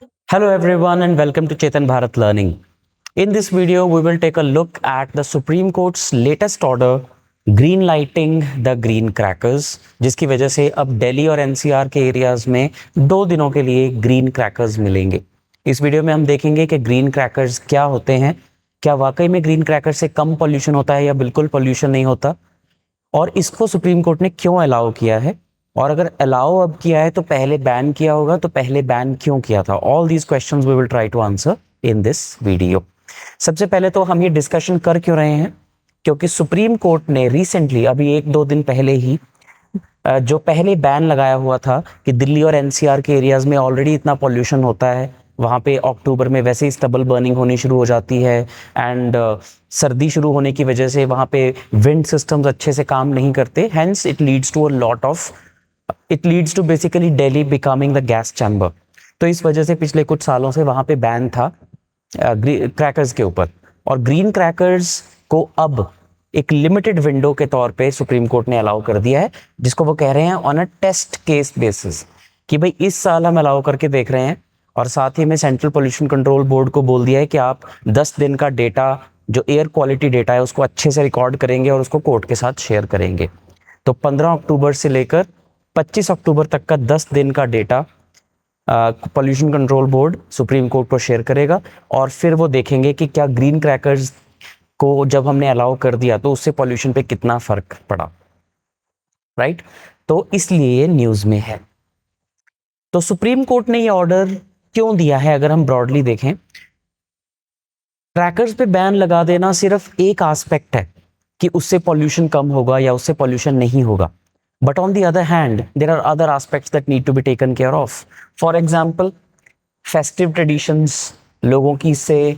Hello everyone and welcome to Chetan Bharat Learning. In this video, we will take a look at the Supreme Court's latest order, green lighting the green crackers, जिसकी वजह से अब दिल्ली और NCR के areas में 2 दिनों के लिए ग्रीन क्रैकर्स मिलेंगे। इस वीडियो में हम देखेंगे कि ग्रीन क्रैकर्स क्या होते हैं, क्या वाकई में ग्रीन क्रैकर से कम पॉल्यूशन होता है या बिल्कुल पॉल्यूशन नहीं होता, और इसको सुप्रीम कोर्ट ने क्यों अलाउ किया है, और अगर अलाउ अब किया है तो पहले बैन किया होगा तो पहले बैन क्यों किया था। All these questions we will try to answer in this video. सबसे पहले तो हम ये डिस्कशन कर क्यों रहे हैं, क्योंकि सुप्रीम कोर्ट ने रिसेंटली अभी 1-2 दिन पहले ही जो पहले बैन लगाया हुआ था कि दिल्ली और एनसीआर के एरियाज में ऑलरेडी इतना पॉल्यूशन होता है, वहाँ पे अक्टूबर में वैसे ही स्टबल बर्निंग होनी शुरू हो जाती है एंड सर्दी शुरू होने की वजह से वहाँ पे विंड सिस्टम्स अच्छे से काम नहीं करते, hence it leads to basically Delhi becoming the gas chamber. तो इस वजह से पिछले कुछ सालों से वहाँ पे बैन था क्रैकर्स के ऊपर, और ग्रीन क्रैकर्स को अब एक लिमिटेड विंडो के तौर पे सुप्रीम कोर्ट ने अलाउ कर दिया है, जिसको वो कह रहे हैं on a test case basis, कि भाई इस साल हम अलाउ करके देख रहे हैं। और साथ ही में सेंट्रल पोल्यूशन कंट्रोल बोर्ड को बोल दिया है कि आप 10 दिन का डेटा, जो एयर क्वालिटी डेटा है, उसको अच्छे से रिकॉर्ड करेंगे और उसको कोर्ट के साथ शेयर करेंगे। तो 15 अक्टूबर से लेकर 25 अक्टूबर तक का 10 दिन का data pollution control board supreme court को शेयर करेगा, और फिर वो देखेंगे कि क्या ग्रीन क्रैकर्स को जब हमने अलाउ कर दिया तो उससे पॉल्यूशन पे कितना फर्क पड़ा, राइट। तो इसलिए ये न्यूज में है। तो सुप्रीम कोर्ट ने ये ऑर्डर क्यों दिया है, अगर हम ब्रॉडली देखें, क्रैकर्स पे बैन लगा देना सिर्फ एक एस्पेक्ट है कि उससे पॉल्यूशन कम होगा या उससे पॉल्यूशन नहीं होगा, but on the other hand there are other aspects that need to be taken care of. For example, festive traditions, लोगों की इससे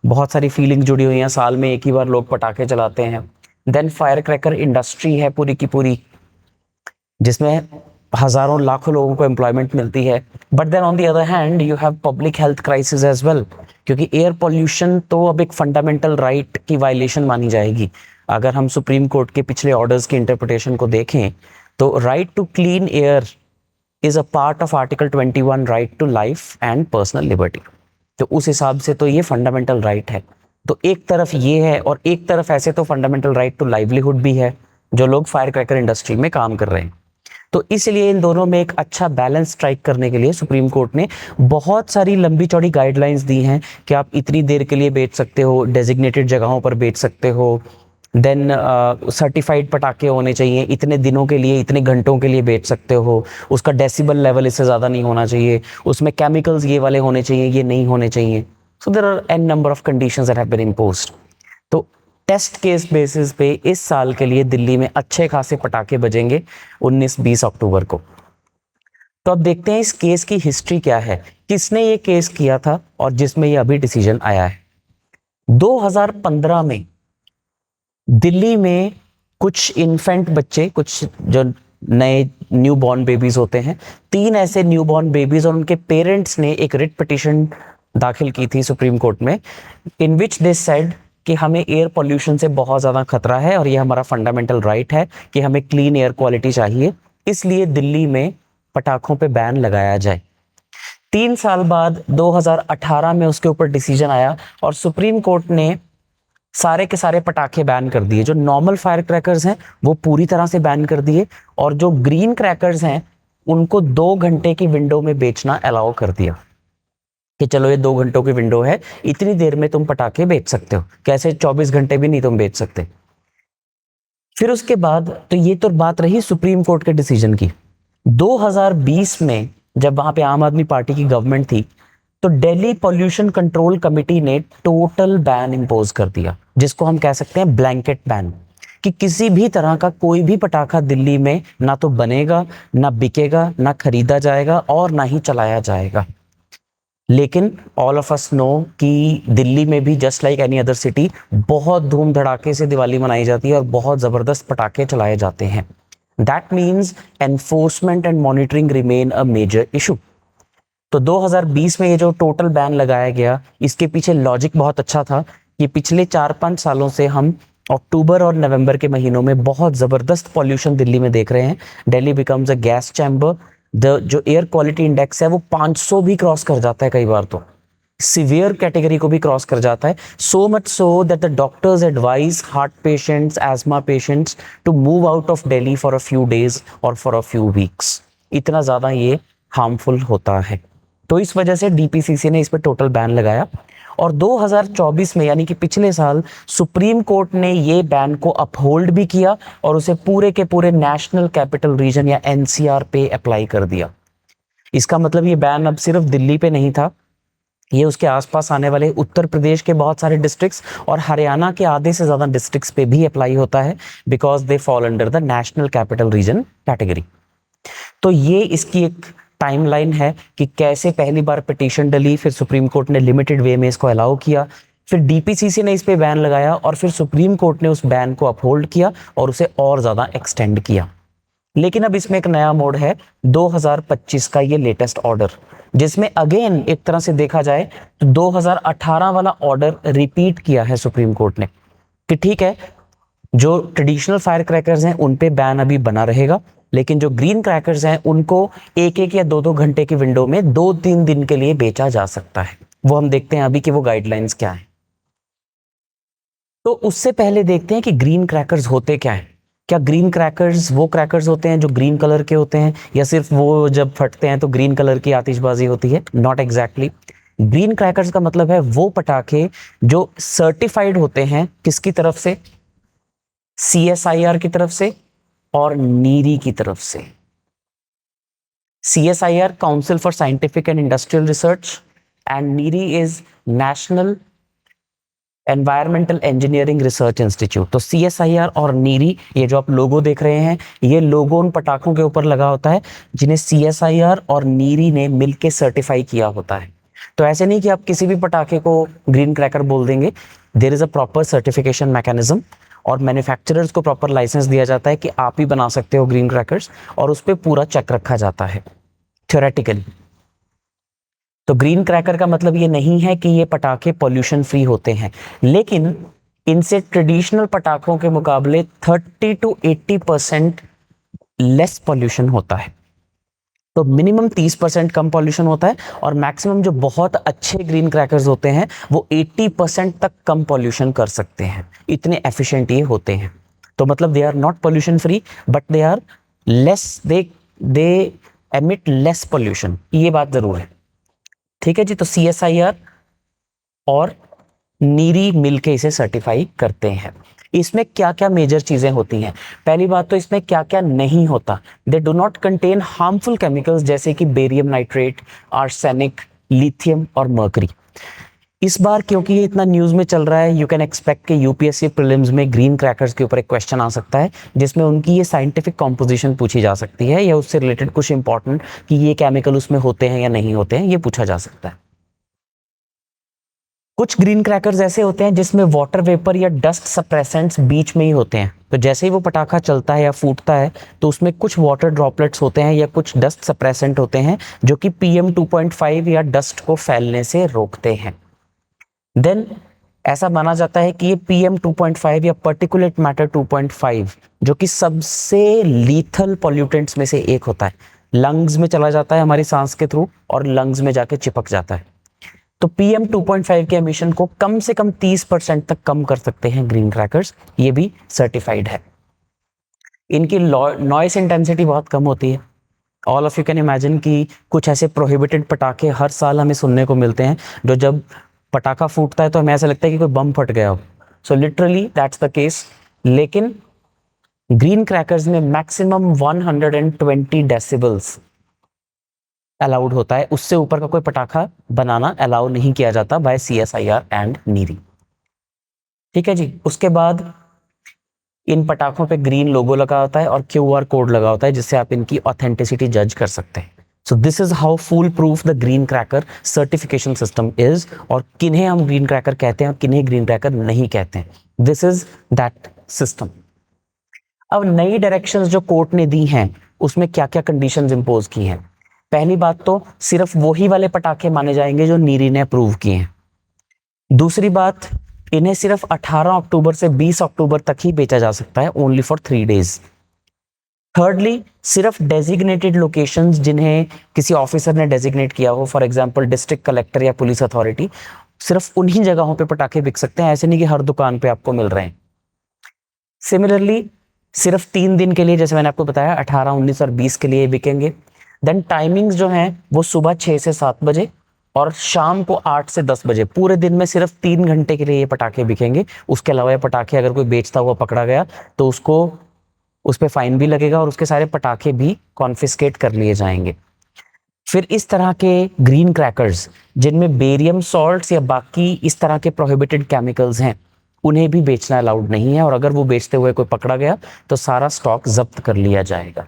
बहुत सारी फीलिंग जुड़ी हुई हैं, साल में एक ही बार लोग पटाखे चलाते हैं। देन फायर क्रैकर इंडस्ट्री है पूरी की पूरी, जिसमें हजारों लाखों लोगों को एम्प्लॉयमेंट मिलती है। But then on the other hand you have public health crisis as well, क्योंकि एयर पॉल्यूशन तो अब एक फंडामेंटल राइट की वायलेशन मानी जाएगी। अगर हम सुप्रीम कोर्ट के पिछले ऑर्डर्स की इंटरप्रिटेशन को देखें तो right to clean air is a part of article 21, right to life and personal liberty. तो उस हिसाब से तो ये फंडामेंटल राइट है। तो एक तरफ ये है, और एक तरफ ऐसे तो फंडामेंटल राइट टू लाइवलीहुड भी है, जो लोग फायर क्रैकर इंडस्ट्री में काम कर रहे हैं। तो इसलिए इन दोनों में एक अच्छा बैलेंस स्ट्राइक करने के लिए सुप्रीम कोर्ट ने बहुत सारी लंबी चौड़ी गाइडलाइंस दी हैं कि आप इतनी देर के लिए बेच सकते हो, डेजिग्नेटेड जगहों पर बेच सकते हो, देन सर्टिफाइड पटाखे होने चाहिए, इतने दिनों के लिए, इतने घंटों के लिए बेच सकते हो, उसका डेसिबल लेवल इससे ज़्यादा नहीं होना चाहिए, उसमें केमिकल्स ये वाले होने चाहिए, ये नहीं होने चाहिए। So there are an number of conditions that have been imposed. तो टेस्ट केस बेसिस पे इस साल के लिए दिल्ली में अच्छे खासे पटाखे बजेंगे 19-20 अक्टूबर को। तो अब देखते हैं इस केस की हिस्ट्री क्या है, किसने ये केस किया था और जिसमें ये अभी डिसीजन आया है। 2015 में दिल्ली में कुछ इन्फेंट बच्चे, कुछ जो नए न्यू बॉर्न बेबीज होते हैं, 3 ऐसे न्यू बॉर्न बेबीज और उनके पेरेंट्स ने एक रिट पिटीशन दाखिल की थी सुप्रीम कोर्ट में, इन विच दे सेड कि हमें एयर पोल्यूशन से बहुत ज़्यादा खतरा है और ये हमारा फंडामेंटल राइट है कि हमें क्लीन एयर क्वालिटी चाहिए, इसलिए दिल्ली में पटाखों पे बैन लगाया जाए। 3 साल बाद 2018 में उसके ऊपर डिसीजन आया और सुप्रीम कोर्ट ने सारे के सारे पटाखे बैन कर दिए। जो नॉर्मल फायर क्रैकर्स हैं वो पूरी तरह से बैन कर दिए, और जो ग्रीन क्रैकर्स हैं उनको 2 घंटे की विंडो में बेचना अलाउ कर दिया कि चलो ये 2 घंटों की विंडो है, इतनी देर में तुम पटाखे बेच सकते हो, कैसे 24 घंटे भी नहीं तुम बेच सकते। फिर उसके बाद तो ये तो बात रही सुप्रीम कोर्ट के डिसीजन की। 2020 में जब वहां पे आम आदमी पार्टी की गवर्नमेंट थी तो दिल्ली पॉल्यूशन कंट्रोल कमेटी ने टोटल बैन इंपोज कर दिया, जिसको हम कह सकते हैं ब्लैंकेट बैन, कि किसी भी तरह का कोई भी पटाखा दिल्ली में ना तो बनेगा, ना बिकेगा, ना खरीदा जाएगा और ना ही चलाया जाएगा। लेकिन ऑल ऑफ अस नो कि दिल्ली में भी just like any other city बहुत धूम धड़ाके से दिवाली मनाई जाती है और बहुत ज़बरदस्त पटाखे चलाए जाते हैं। That means enforcement and monitoring remain a major issue. तो 2020 में ये जो टोटल बैन लगाया गया, इसके पीछे लॉजिक बहुत अच्छा था कि पिछले 4-5 सालों से हम अक्टूबर और नवंबर के महीनों में बहुत ज़बरदस्त पॉल्यूशन दिल्ली में देख रहे हैं। Delhi becomes a gas chamber, जो एयर क्वालिटी इंडेक्स है वो 500 भी क्रॉस कर जाता है, कई बार तो सिवियर कैटेगरी को भी क्रॉस कर जाता है. So much so that the doctors advise heart patients, asthma patients to move out of Delhi for a few days और फॉर अ फ्यू वीक्स. इतना ज़्यादा ये हार्मफुल होता है. तो इस वजह से डीपीसीसी ने इस पर टोटल बैन लगाया. और 2024 में यानी कि पिछले साल सुप्रीम कोर्ट ने ये बैन को अपहोल्ड भी किया और उसे पूरे के पूरे नेशनल कैपिटल रीजन या एनसीआर पे अप्लाई कर दिया. इसका मतलब ये बैन अब सिर्फ दिल्ली पे नहीं था, ये उसके आसपास आने वाले उत्तर प्रदेश के बहुत सारे डिस्ट्रिक्ट्स और हरियाणा के आधे से ज़्यादा डिस्ट्रिक्ट्स पे भी अप्लाई होता है, because they fall under the national capital region category. तो ये इसकी एक टाइमलाइन है कि कैसे पहली बार पिटीशन डली, फिर सुप्रीम कोर्ट ने लिमिटेड वे में इसको अलाउ किया, फिर डीपीसीसी ने इस पे बैन लगाया और फिर सुप्रीम कोर्ट ने उस बैन को अपहोल्ड किया और उसे और ज़्यादा एक्सटेंड किया. लेकिन अब इसमें एक नया मोड है 2025 का ये लेटेस्ट ऑर्डर, जिसमें अगेन एक तरह से देखा जाए तो 2018 वाला ऑर्डर रिपीट किया है सुप्रीम कोर्ट ने कि ठीक है, जो ट्रेडिशनल फायर क्रैकर्स हैं उन पे बैन अभी बना रहेगा, लेकिन जो ग्रीन क्रैकर्स हैं उनको एक एक या दो दो घंटे की विंडो में 2-3 दिन के लिए बेचा जा सकता है. वो हम देखते हैं अभी कि वो गाइडलाइंस क्या है. तो उससे पहले देखते हैं कि ग्रीन क्रैकर्स होते क्या है. क्या ग्रीन क्रैकर्स वो क्रैकर्स होते हैं जो ग्रीन कलर के होते हैं, या सिर्फ वो जब फटते हैं तो ग्रीन कलर की आतिशबाजी होती है? Not exactly. ग्रीन क्रैकर्स का मतलब है वो पटाखे जो सर्टिफाइड होते हैं किसकी तरफ से? CSIR की तरफ से और नीरी की तरफ से. CSIR council for scientific and industrial research and NEERI is national environmental engineering research institute. तो CSIR और नीरी, ये जो आप लोगो देख रहे हैं, ये लोगो उन पटाखों के ऊपर लगा होता है जिन्हें CSIR और नीरी ने मिलके सर्टिफाई किया होता है. तो ऐसे नहीं कि आप किसी भी पटाखे को ग्रीन क्रैकर बोल देंगे. There is a proper certification mechanism और मैन्युफैक्चरर्स को प्रॉपर लाइसेंस दिया जाता है कि आप ही बना सकते हो ग्रीन क्रैकर्स, और उस पर पूरा चेक रखा जाता है थ्योरेटिकली. तो ग्रीन क्रैकर का मतलब ये नहीं है कि ये पटाखे पॉल्यूशन फ्री होते हैं, लेकिन इनसे ट्रेडिशनल पटाखों के मुकाबले 30 to 80% लेस पॉल्यूशन होता है. तो मिनिमम 30% कम पॉल्यूशन होता है और मैक्सिमम जो बहुत अच्छे ग्रीन क्रैकर्स होते हैं वो 80% तक कम पॉल्यूशन कर सकते हैं. इतने एफिशिएंट ये होते हैं. तो मतलब they are not pollution free but they are less, they emit less pollution, ये बात जरूर है. ठीक है जी. तो CSIR और नीरी मिलके इसे सर्टिफाई करते हैं. इसमें क्या क्या मेजर चीजें होती हैं? पहली बात तो इसमें क्या क्या नहीं होता. They do not contain harmful chemicals जैसे कि बेरियम नाइट्रेट, आर्सेनिक, लिथियम और मर्करी. इस बार क्योंकि ये इतना न्यूज में चल रहा है, यू कैन एक्सपेक्ट कि यूपीएससी प्रीलिम्स में ग्रीन क्रैकर्स के ऊपर एक क्वेश्चन आ सकता है जिसमें उनकी ये साइंटिफिक कॉम्पोजिशन पूछी जा सकती है, या उससे रिलेटेड कुछ इंपॉर्टेंट कि ये केमिकल उसमें होते हैं या नहीं होते हैं, ये पूछा जा सकता है. कुछ ग्रीन क्रैकर्स ऐसे होते हैं जिसमें वाटर वेपर या डस्ट सप्रेसेंट्स बीच में ही होते हैं. तो जैसे ही वो पटाखा चलता है या फूटता है तो उसमें कुछ वाटर ड्रॉपलेट्स होते हैं या कुछ डस्ट सप्रेसेंट होते हैं जो कि PM 2.5 या डस्ट को फैलने से रोकते हैं. देन ऐसा माना जाता है कि ये PM 2.5 या पर्टिकुलेट मैटर 2.5 जो कि सबसे लीथल पॉल्यूटेंट्स में से एक होता है, लंग्स में चला जाता है हमारी सांस के थ्रू और लंग्स में जाके चिपक जाता है. तो PM 2.5 के एमिशन को कम से कम 30% तक कम कर सकते हैं ग्रीन क्रैकर्स, ये भी सर्टिफाइड है. इनकी नॉइस इंटेंसिटी बहुत कम होती है. All of you can imagine कि कुछ ऐसे प्रोहिबिटेड पटाखे हर साल हमें सुनने को मिलते हैं जो जब पटाखा फूटता है तो हमें ऐसा लगता है कि कोई बम फट गया हो. So literally that's the case. लेकिन ग्रीन क्रैकर्स में मैक्सिमम 120 डेसिबल्स अलाउड होता है, उससे ऊपर का कोई पटाखा बनाना अलाउ नहीं किया जाता बाय CSIR एंड नीरी. ठीक है जी. उसके बाद इन पटाखों पे ग्रीन लोगो लगा होता है और QR कोड लगा होता है जिससे आप इनकी ऑथेंटिसिटी जज कर सकते हैं. सो this is how full proof the green cracker certification system is, और किन्हें हम ग्रीन क्रैकर कहते हैं और किन्हें ग्रीन क्रैकर नहीं कहते हैं. This is that system. अब नई डायरेक्शंस जो कोर्ट ने दी हैं उसमें क्या क्या कंडीशंस इंपोज की हैं. पहली बात तो सिर्फ वही वाले पटाखे माने जाएंगे जो नीरी ने अप्रूव किए हैं. दूसरी बात, इन्हें सिर्फ 18 अक्टूबर से 20 अक्टूबर तक ही बेचा जा सकता है, ओनली फॉर 3 days. थर्डली, सिर्फ डेजिग्नेटेड लोकेशंस जिन्हें किसी ऑफिसर ने डेजिग्नेट किया हो, फॉर एग्जांपल डिस्ट्रिक्ट कलेक्टर या पुलिस अथॉरिटी, सिर्फ उन्हीं जगहों पे पटाखे बिक सकते हैं, ऐसे नहीं कि हर दुकान पे आपको मिल रहे हैं। सिमिलरली सिर्फ 3 दिन के लिए, जैसे मैंने आपको बताया 18, 19 और 20 के लिए बिकेंगे। देन टाइमिंग्स जो हैं वो सुबह 6 से 7 बजे और शाम को 8 से 10 बजे, पूरे दिन में सिर्फ 3 घंटे के लिए ये पटाखे बिकेंगे। उसके अलावा ये पटाखे अगर कोई बेचता हुआ पकड़ा गया तो उसको उस पर फाइन भी लगेगा और उसके सारे पटाखे भी कॉन्फिस्केट कर लिए जाएंगे। फिर इस तरह के ग्रीन क्रैकर्स जिनमें बेरियम सॉल्ट्स या बाकी इस तरह के प्रोहिबिटेड केमिकल्स हैं, उन्हें भी बेचना अलाउड नहीं है, और अगर वो बेचते हुए कोई पकड़ा गया तो सारा स्टॉक जब्त कर लिया जाएगा।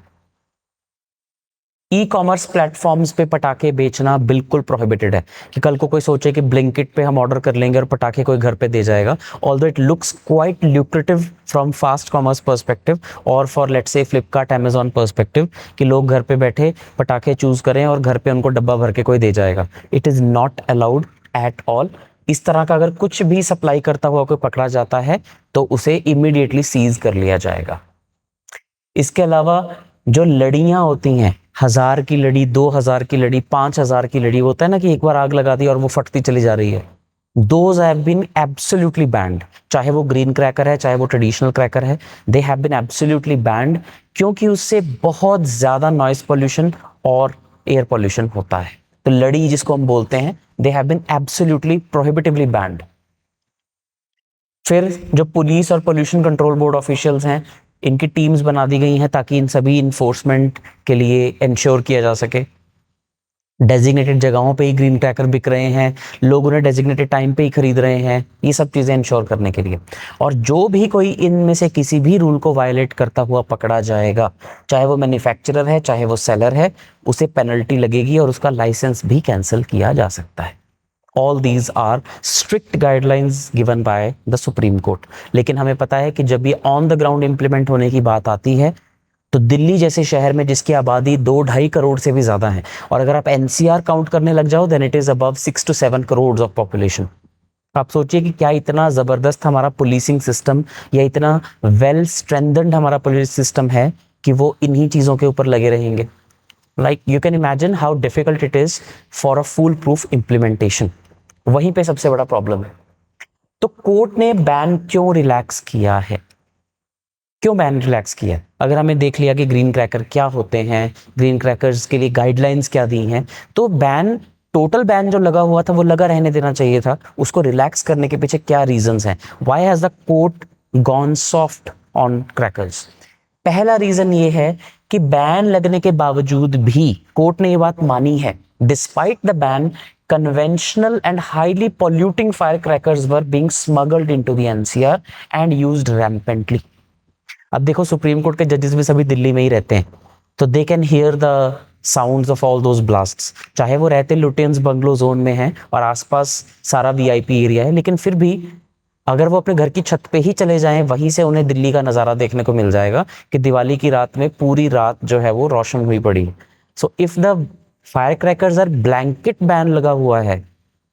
ई कॉमर्स प्लेटफॉर्म्स पे पटाखे बेचना बिल्कुल प्रोहिबिटेड है, कि कल को कोई सोचे कि ब्लिंकिट पे हम ऑर्डर कर लेंगे और पटाखे कोई घर पे दे जाएगा। Although it looks quite lucrative from fast commerce perspective और for let's say Flipkart, Amazon perspective, कि लोग घर पे बैठे पटाखे चूज करें और घर पे उनको डब्बा भर के कोई दे जाएगा। It is not allowed at all. इस तरह का अगर कुछ भी सप्लाई करता हुआ कोई पकड़ा जाता है तो उसे इमीडिएटली सीज कर लिया जाएगा। इसके अलावा जो लड़ियां होती हैं, 1000 की लड़ी, 2000 की लड़ी, 5000 की लड़ी, होता है ना कि एक बार आग लगा दी और वो फटती चली जा रही है, those have been absolutely banned. चाहे वो ग्रीन क्रैकर है, चाहे वो ट्रेडिशनल क्रैकर है, they have been absolutely banned, क्योंकि उससे बहुत ज्यादा नॉइस पोल्यूशन और एयर पोल्यूशन होता है। तो लड़ी जिसको हम बोलते हैं, they have been absolutely prohibitively banned. फिर जो पुलिस और पोल्यूशन कंट्रोल बोर्ड ऑफिशियल्स हैं, इनकी टीम्स बना दी गई हैं ताकि इन सभी इन्फोर्समेंट के लिए इंश्योर किया जा सके। डेजिग्नेटेड जगहों पे ही ग्रीन क्रैकर बिक रहे हैं, लोग उन्हें डेजिग्नेटेड टाइम पे ही खरीद रहे हैं, ये सब चीज़ें इंश्योर करने के लिए। और जो भी कोई इनमें से किसी भी रूल को वायलेट करता हुआ पकड़ा जाएगा, चाहे वो मैन्युफैक्चरर है, चाहे वो सेलर है, उसे पेनल्टी लगेगी और उसका लाइसेंस भी कैंसिल किया जा सकता है। All these are strict guidelines given by the Supreme Court. लेकिन हमें पता है कि जब ये ऑन द ग्राउंड इंप्लीमेंट होने की बात आती है तो दिल्ली जैसे शहर में जिसकी आबादी 2-2.5 करोड़ से भी ज्यादा है, और अगर आप एनसीआर काउंट करने लग जाओ then it is above 6 to 7 crore of population. आप सोचिए कि क्या इतना जबरदस्त हमारा पुलिसिंग सिस्टम या इतना वेल स्ट्रेंथन्ड हमारा पुलिस सिस्टम है कि वो इन्हीं चीजों के ऊपर लगे रहेंगे। Like you can imagine how difficult it is for a foolproof implementation. वहीं पे सबसे बड़ा प्रॉब्लम है। तो कोर्ट ने बैन क्यों रिलैक्स किया है? क्यों बैन रिलैक्स किया है? अगर हमें देख लिया कि ग्रीन क्रैकर क्या होते हैं, ग्रीन क्रैकर्स के लिए गाइडलाइंस क्या दी हैं, तो बैन, टोटल बैन जो लगा हुआ था वो लगा रहने देना चाहिए था। उसको रिलैक्स करने के पीछे क्या रीजंस हैं? Why has the court gone soft on crackers? पहला रीजन ये है कि बैन लगने के बावजूद भी कोर्ट ने ये बात मानी है, despite the ban, conventional and highly polluting firecrackers were being smuggled into the NCR and used rampantly. अब देखो सुप्रीम कोर्ट के जजेस भी सभी दिल्ली में ही रहते हैं, तो they can hear the sounds of all those blasts. चाहे वो रहते लुटियंस बंगलो जोन में हैं और आसपास सारा वीआईपी एरिया है, लेकिन फिर भी अगर वो अपने घर की छत पे ही चले जाएं, वहीं से उन्हें दिल्ली का नज़ारा देखने को मिल जाएगा कि दिवाली की रात में पूरी रात जो है वो रोशन हुई पड़ी। So if the fire crackers are blanket ban लगा हुआ है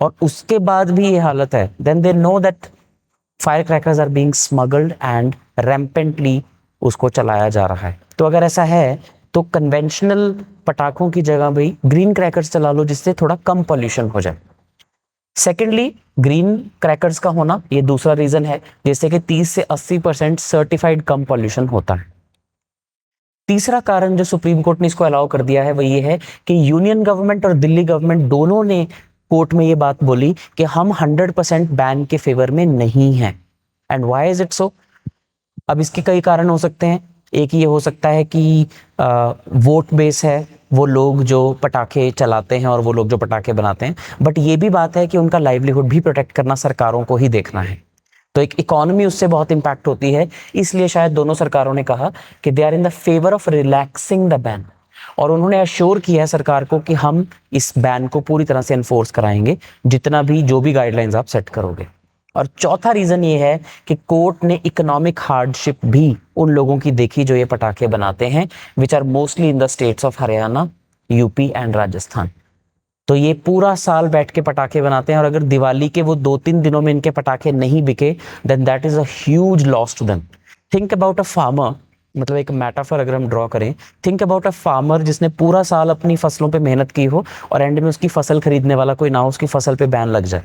और उसके बाद भी ये हालत है, then they know that fire crackers are being smuggled and rampantly उसको चलाया जा रहा है। तो अगर ऐसा है तो कन्वेंशनल पटाखों की जगह भी ग्रीन क्रैकर्स चला लो, जिससे थोड़ा कम पॉल्यूशन हो जाए। सेकेंडली, ग्रीन क्रैकर्स का होना ये दूसरा रीजन है, जैसे कि 30 से 80% सर्टिफाइड कम पॉल्यूशन होता है। तीसरा कारण जो सुप्रीम कोर्ट ने इसको अलाउ कर दिया है वो ये है कि यूनियन गवर्नमेंट और दिल्ली गवर्नमेंट दोनों ने कोर्ट में ये बात बोली कि हम 100% बैन के फेवर में नहीं हैं। And why is it so? अब इसके कई कारण हो सकते हैं। एक ये हो सकता है कि वोट बेस है, वो लोग जो पटाखे चलाते हैं और वो लोग जो पटाखे बनाते हैं, बट ये भी बात है कि उनका लाइवलीहुड भी प्रोटेक्ट करना सरकारों को ही देखना है, तो एक इकोनॉमी उससे बहुत इंपैक्ट होती है। इसलिए शायद दोनों सरकारों ने कहा कि they are in the favour of relaxing the ban, और उन्होंने अश्योर किया है सरकार को कि हम इस बैन को पूरी तरह से एनफोर्स कराएंगे, जितना भी जो भी गाइडलाइंस आप सेट करोगे। और चौथा रीजन ये है कि कोर्ट ने इकोनॉमिक हार्डशिप भी उन लोगों की देखी जो ये पटाखे बनाते हैं, which are mostly in the states of Haryana, UP and Rajasthan. तो ये पूरा साल बैठ के पटाखे बनाते हैं, और अगर दिवाली के वो 2-3 दिनों में इनके पटाखे नहीं बिके, then that is a huge loss to them. Think about a farmer मतलब एक मेटाफर अगर हम ड्रॉ करें, थिंक अबाउट अ फार्मर जिसने पूरा साल अपनी फसलों पे मेहनत की हो और एंड में उसकी फसल खरीदने वाला कोई ना हो, उसकी फसल पे बैन लग जाए।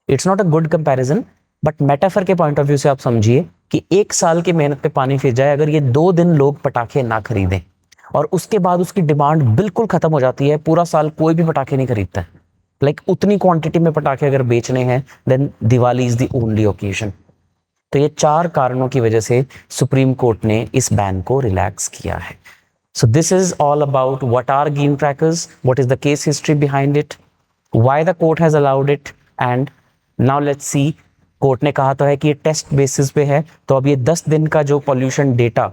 It's not a good comparison, but metaphor के पॉइंट ऑफ व्यू से आप समझिए कि एक साल की मेहनत पे पानी फिर जाए, अगर ये 2 दिन लोग पटाखे ना खरीदें और उसके बाद उसकी डिमांड बिल्कुल खत्म हो जाती है, पूरा साल कोई भी पटाखे नहीं खरीदता है, लाइक उतनी क्वांटिटी में पटाखे अगर बेचने हैं, then Diwali is the only occasion. तो ये 4 कारणों की वजह से सुप्रीम कोर्ट ने इस बैन को रिलैक्स किया है। So this is all about what are game crackers, what is the case history behind it, why the court has allowed it, and now let's see. Court ने कहा तो है कि ये टेस्ट बेसिस पे है, तो अब ये 10 दिन का जो पॉल्यूशन डेटा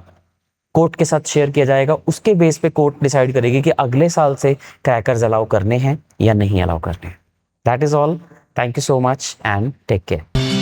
कोर्ट के साथ शेयर किया जाएगा, उसके बेस पे कोर्ट डिसाइड करेगी कि अगले साल से क्रैकर्स अलाउ करने हैं या नहीं अलाउ करने हैं। That is all. Thank you so much and take care.